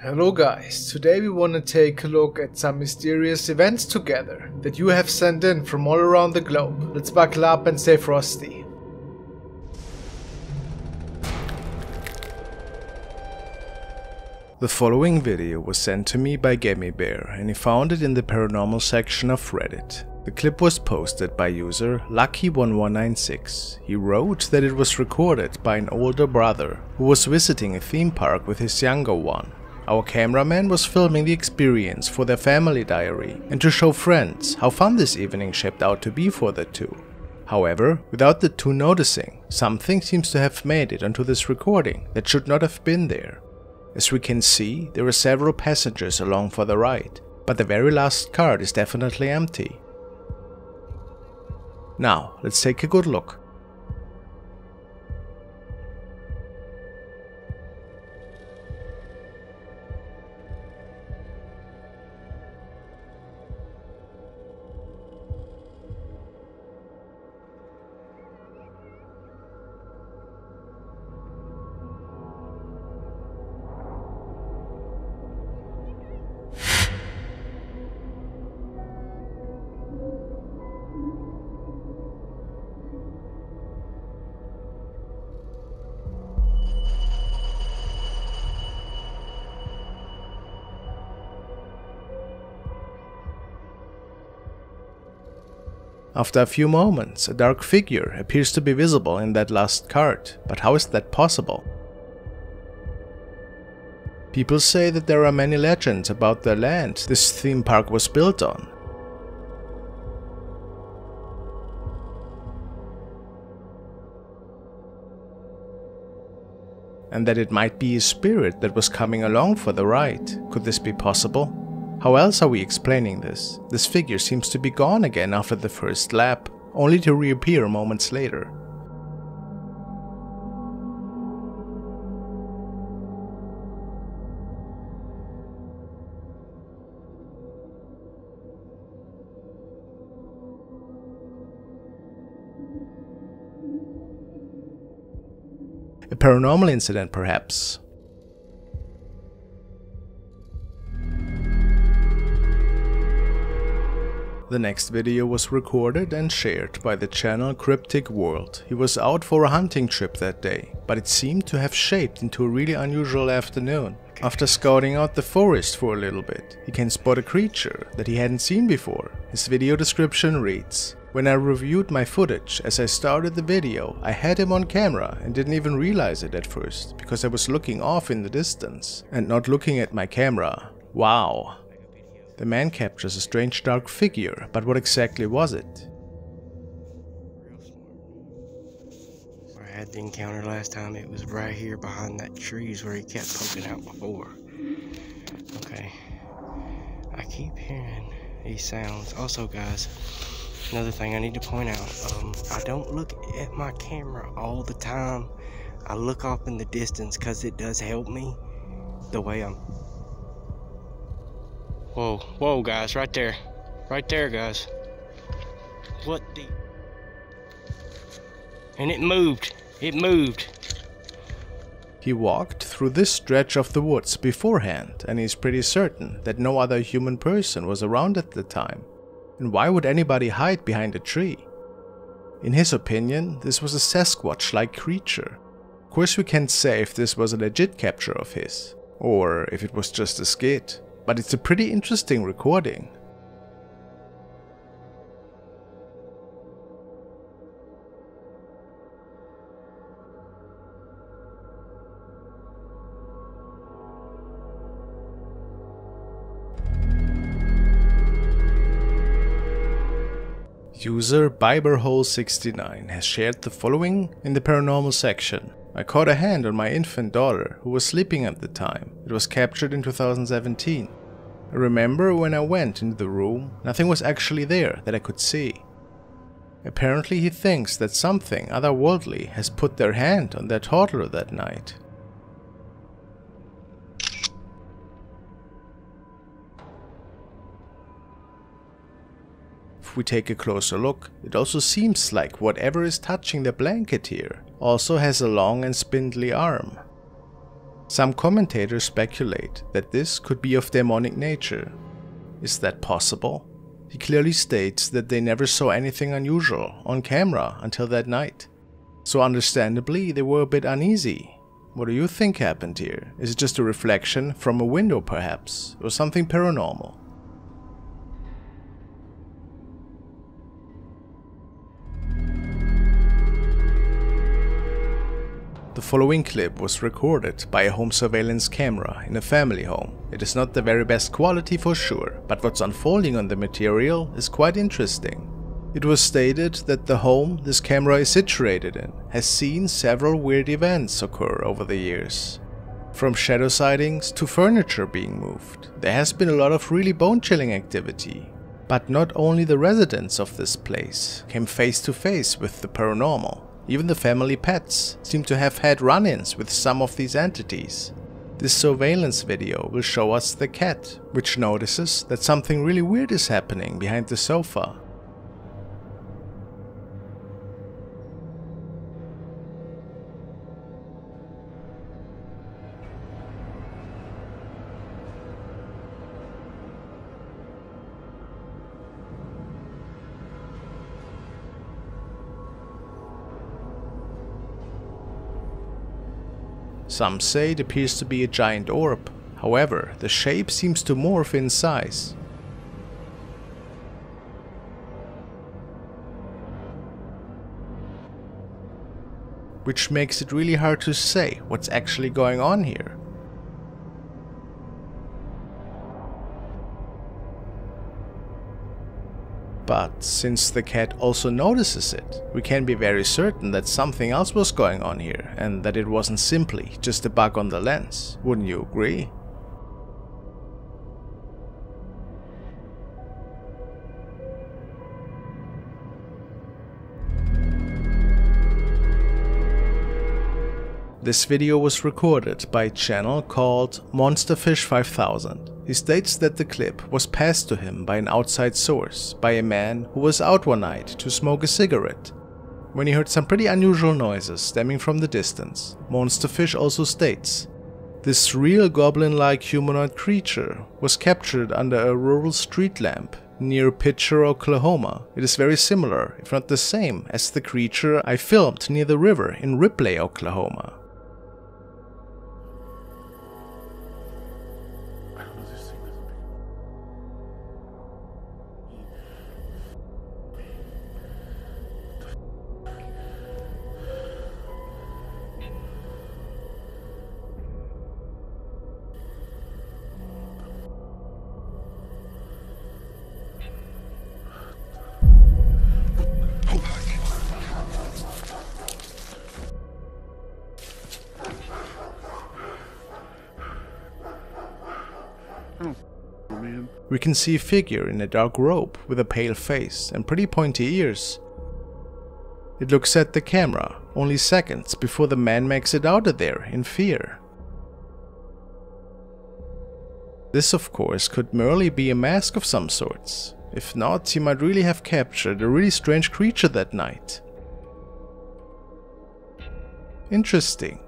Hello guys, today we want to take a look at some mysterious events together that you have sent in from all around the globe. Let's buckle up and stay frosty. The following video was sent to me by Bear and he found it in the paranormal section of Reddit. The clip was posted by user Lucky1196. He wrote that it was recorded by an older brother who was visiting a theme park with his younger one. Our cameraman was filming the experience for their family diary and to show friends how fun this evening shaped out to be for the two. However, without the two noticing, something seems to have made it onto this recording that should not have been there. As we can see, there are several passengers along for the ride, but the very last cart is definitely empty. Now, let's take a good look. After a few moments, a dark figure appears to be visible in that last cart, but how is that possible? People say that there are many legends about the land this theme park was built on. And that it might be a spirit that was coming along for the ride. Could this be possible? How else are we explaining this? This figure seems to be gone again after the first lap, only to reappear moments later. A paranormal incident, perhaps? The next video was recorded and shared by the channel Cryptic World. He was out for a hunting trip that day, but it seemed to have shaped into a really unusual afternoon. After scouting out the forest for a little bit, he can spot a creature that he hadn't seen before. His video description reads: "When I reviewed my footage as I started the video, I had him on camera and didn't even realize it at first, because I was looking off in the distance and not looking at my camera. Wow." The man captures a strange dark figure, but what exactly was it? Where I had the encounter last time, it was right here behind that trees where he kept poking out before. Okay. I keep hearing these sounds. Also, guys, another thing I need to point out, I don't look at my camera all the time. I look off in the distance because it does help me the way I'm... Whoa, guys, right there, guys. What the... And it moved. He walked through this stretch of the woods beforehand, and he's pretty certain that no other human person was around at the time. And why would anybody hide behind a tree? In his opinion, this was a Sasquatch-like creature. Of course, we can't say if this was a legit capture of his, or if it was just a skit. But it's a pretty interesting recording. User Biberhole69 has shared the following in the paranormal section. I caught a hand on my infant daughter, who was sleeping at the time. It was captured in 2017. I remember when I went into the room, nothing was actually there that I could see. Apparently he thinks that something otherworldly has put their hand on their toddler that night. If we take a closer look, it also seems like whatever is touching the blanket here also has a long and spindly arm. Some commentators speculate that this could be of demonic nature. Is that possible? He clearly states that they never saw anything unusual on camera until that night. So understandably, they were a bit uneasy. What do you think happened here? Is it just a reflection from a window perhaps, or something paranormal? The following clip was recorded by a home surveillance camera in a family home. It is not the very best quality for sure, but what's unfolding on the material is quite interesting. It was stated that the home this camera is situated in has seen several weird events occur over the years. From shadow sightings to furniture being moved, there has been a lot of really bone-chilling activity. But not only the residents of this place came face to face with the paranormal. Even the family pets seem to have had run-ins with some of these entities. This surveillance video will show us the cat, which notices that something really weird is happening behind the sofa. Some say it appears to be a giant orb, however, the shape seems to morph in size. Which makes it really hard to say what's actually going on here. But since the cat also notices it, we can be very certain that something else was going on here and that it wasn't simply just a bug on the lens. Wouldn't you agree? This video was recorded by a channel called Monsterfish 5000. He states that the clip was passed to him by an outside source, by a man who was out one night to smoke a cigarette. When he heard some pretty unusual noises stemming from the distance, Monsterfish also states, this real goblin-like humanoid creature was captured under a rural street lamp near Pitcher, Oklahoma. It is very similar, if not the same, as the creature I filmed near the river in Ripley, Oklahoma. We can see a figure in a dark robe with a pale face and pretty pointy ears. It looks at the camera only seconds before the man makes it out of there in fear. This of course could merely be a mask of some sorts. If not, he might really have captured a really strange creature that night. Interesting.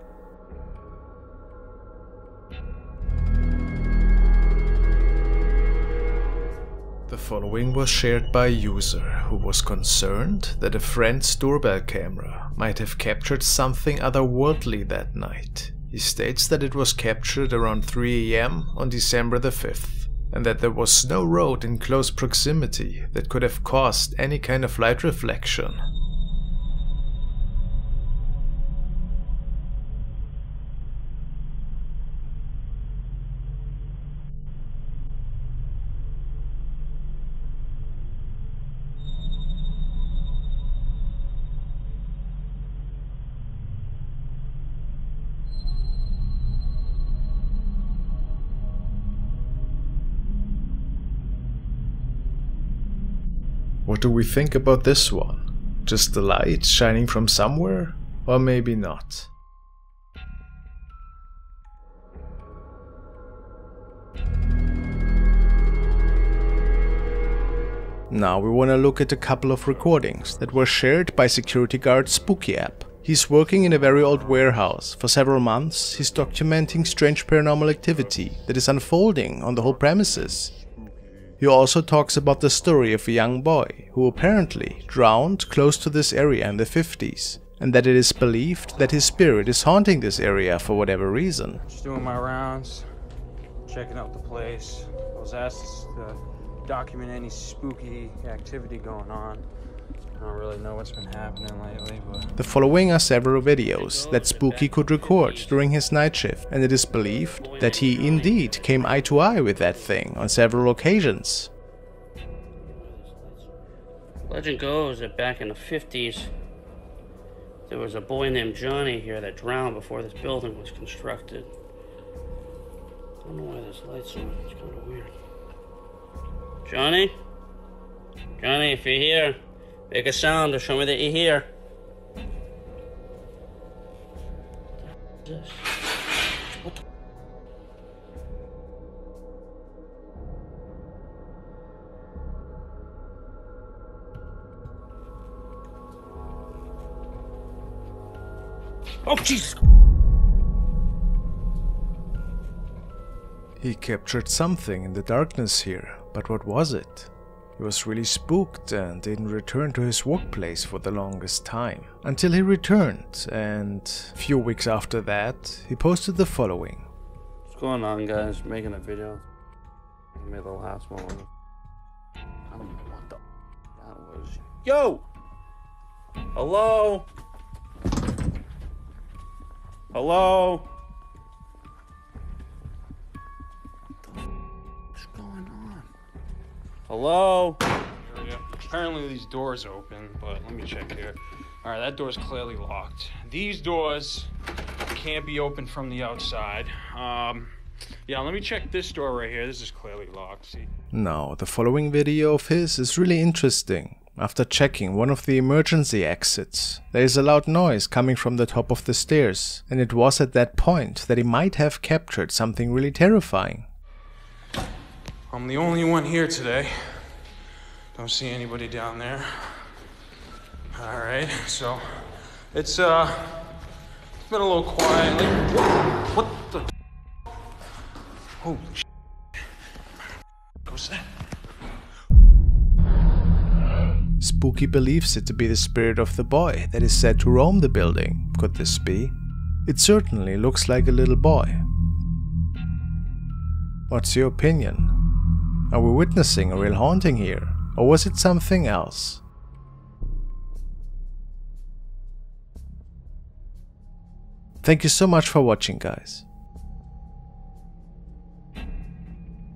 The following was shared by a user who was concerned that a friend's doorbell camera might have captured something otherworldly that night. He states that it was captured around 3 AM on December the 5th, and that there was no road in close proximity that could have caused any kind of light reflection. What do we think about this one? Just the light shining from somewhere? Or maybe not? Now we want to look at a couple of recordings that were shared by security guard Spooky App. He's working in a very old warehouse. For several months, he's documenting strange paranormal activity that is unfolding on the whole premises. He also talks about the story of a young boy who apparently drowned close to this area in the 50s, and that it is believed that his spirit is haunting this area for whatever reason. Just doing my rounds, checking out the place. I was asked to document any spooky activity going on. I don't really know what's been happening lately, but... The following are several videos that Spooky could record during his night shift, and it is believed that he indeed came eye to eye with that thing on several occasions. Legend goes that back in the 50s, there was a boy named Johnny here that drowned before this building was constructed. I don't know why this light's on, it's kind of weird. Johnny? Johnny, if you're here, make a sound to show me that you're here. What is this? What the? Oh, Jesus! He captured something in the darkness here, but what was it? He was really spooked and didn't return to his workplace for the longest time. Until he returned, and a few weeks after that, he posted the following. What's going on, guys? Making a video. I made the last one. I don't know what the that was. Yo! Hello? Hello? What's going on? Hello? Apparently these doors open, but let me check here. Alright, that door's clearly locked. These doors can't be opened from the outside. Yeah, let me check this door right here. This is clearly locked, see? Now, the following video of his is really interesting. After checking one of the emergency exits, there is a loud noise coming from the top of the stairs, and it was at that point that he might have captured something really terrifying. I'm the only one here today. Don't see anybody down there. Alright, so it's been a little quiet. Like, what the? Holy shit. What's that? Spooky believes it to be the spirit of the boy that is said to roam the building. Could this be? It certainly looks like a little boy. What's your opinion? Are we witnessing a real haunting here, or was it something else? Thank you so much for watching, guys.